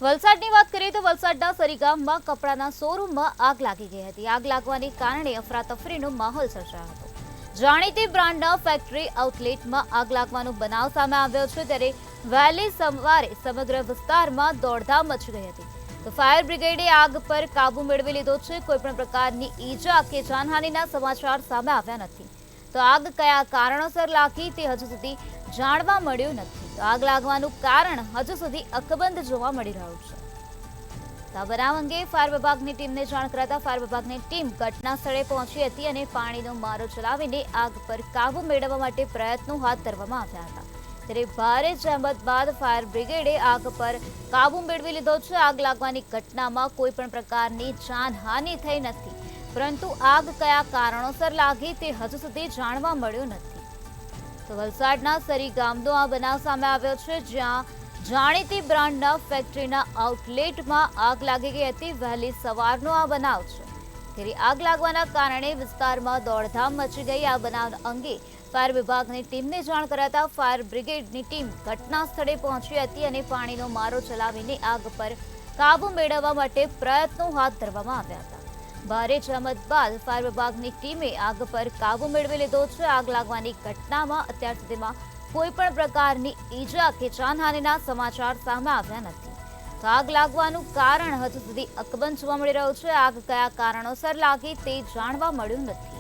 વલસાડની વાત કરીએ તો વલસાડના સરી ગામમાં કપડાના શોરૂમમાં આગ લાગી ગઈ હતી। આગ લાગવાને કારણે અફરાતફરીનો માહોલ સર્જાયો હતો। જાણીતી બ્રાન્ડના ફેક્ટરી આઉટલેટમાં આગ લાગવાનો બનાવ સામે આવ્યો છે, ત્યારે વહેલી સવારે સમગ્ર વિસ્તારમાં દોડધામ મચી ગઈ હતી। તો ફાયર બ્રિગેડે આગ પર કાબુ મેળવી લીધો છે। કોઈપણ પ્રકારની ઈજા કે જાનહાનિના સમાચાર સામે આવ્યા નથી। તો આગ કયા કારણોસર લાગી તે હજુ સુધી જાણવા મળ્યું નથી। તો આગ લાગવાનું કારણ હજુ સુધી અકબંધ જોવા મળી રહ્યું છે। તો આ બનાવ અંગે ફાયર વિભાગની ટીમને જાણ કરાતા ફાયર વિભાગની ટીમ ઘટના સ્થળે પહોંચી હતી અને પાણીનો મારો ચલાવીને આગ પર કાબુ મેળવવા માટે પ્રયત્નો હાથ ધરવામાં આવ્યા હતા। ત્યારે ભારે જહેમત બાદ ફાયર બ્રિગેડે આગ પર કાબુ મેળવી લીધો છે। આગ લાગવાની ઘટનામાં કોઈ પણ પ્રકારની જાનહાનિ થઈ નથી, પરંતુ આગ કયા કારણોસર લાગી તે હજુ સુધી જાણવા મળ્યું નથી। તો વલસાડના સરી ગામનો આ બનાવ સામે આવ્યો છે, જ્યાં જાણીતી બ્રાન્ડના ફેક્ટરીના આઉટલેટમાં આગ લાગી ગઈ હતી। વહેલી સવારનો આ બનાવ છે, ત્યારે આગ લાગવાના કારણે વિસ્તારમાં દોડધામ મચી ગઈ। આ બનાવ અંગે ફાયર વિભાગની ટીમને જાણ કરાતા ફાયર બ્રિગેડની ટીમ ઘટના સ્થળે પહોંચી હતી અને પાણીનો મારો ચલાવીને આગ પર કાબુ મેળવવા માટે પ્રયત્નો હાથ ધરવામાં આવ્યા હતા। ભારે જહેમત બાદ ફાયર વિભાગની ટીમે આગ પર કાબુ મેળવી લીધો છે। આગ લાગવાની ઘટનામાં અત્યાર સુધીમાં કોઈ પણ પ્રકારની ઈજા કે જાનહાનિના સમાચાર સામે આવ્યા નથી। તો આગ લાગવાનું કારણ હજુ સુધી અકબંધ જોવા મળી રહ્યું છે। આગ કયા કારણોસર લાગી તે જાણવા મળ્યું નથી।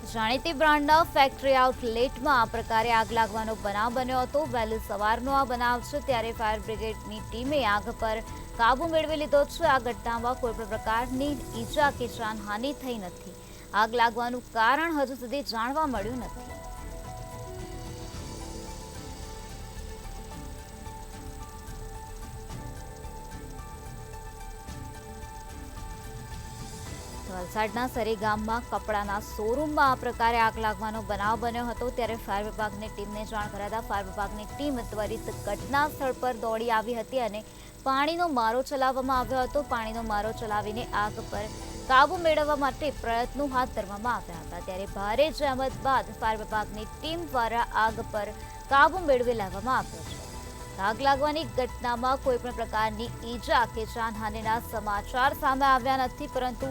જાણીતી બ્રાન્ડના ફેક્ટરી આઉટલેટમાં આ પ્રકારે આગ લાગવાનો બનાવ બન્યો હતો। વહેલી સવારનો આ બનાવ છે, ત્યારે ફાયર બ્રિગેડની ટીમે આગ પર કાબુ મેળવી લીધો છે। આ ઘટનામાં કોઈ પણ પ્રકારની ઈજા કે જાનહાનિ થઈ નથી। આગ લાગવાનું કારણ હજુ સુધી જાણવા મળ્યું નથી। વલસાડના સરી ગામમાં કપડાના શોરૂમમાં આ પ્રકારે આગ લાગવાનો બનાવ બન્યો હતો, ત્યારે ફાયર વિભાગની ટીમને જાણ કરાતા ફાયર વિભાગની ટીમ ત્વરિત ઘટના સ્થળ પર દોડી આવી હતી અને પાણીનો મારો ચલાવવામાં આવ્યો હતો। પાણીનો મારો ચલાવીને આગ પર કાબુ મેળવવા માટે પ્રયત્નો હાથ ધરવામાં આવ્યા હતા। ત્યારે ભારે જહેમત બાદ ફાયર વિભાગની ટીમ દ્વારા આગ પર કાબુ મેળવી લેવામાં આવ્યો છે। આગ લાગવાની ઘટનામાં કોઈ પણ પ્રકારની ઈજા કે જાનહાનિના સમાચાર સામે આવ્યા નથી, પરંતુ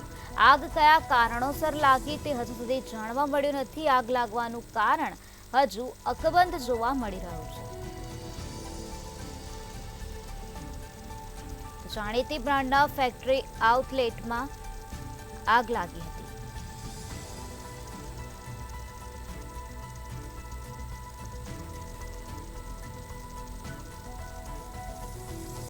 આગ કયા કારણોસર લાગી તે હજુ સુધી જાણવા મળ્યું નથી। આગ લાગવાનું કારણ હજુ અકબંધ જોવા મળી રહ્યું છે। જાણીતી બ્રાન્ડના ફેક્ટરી આઉટલેટમાં આગ લાગી હતી।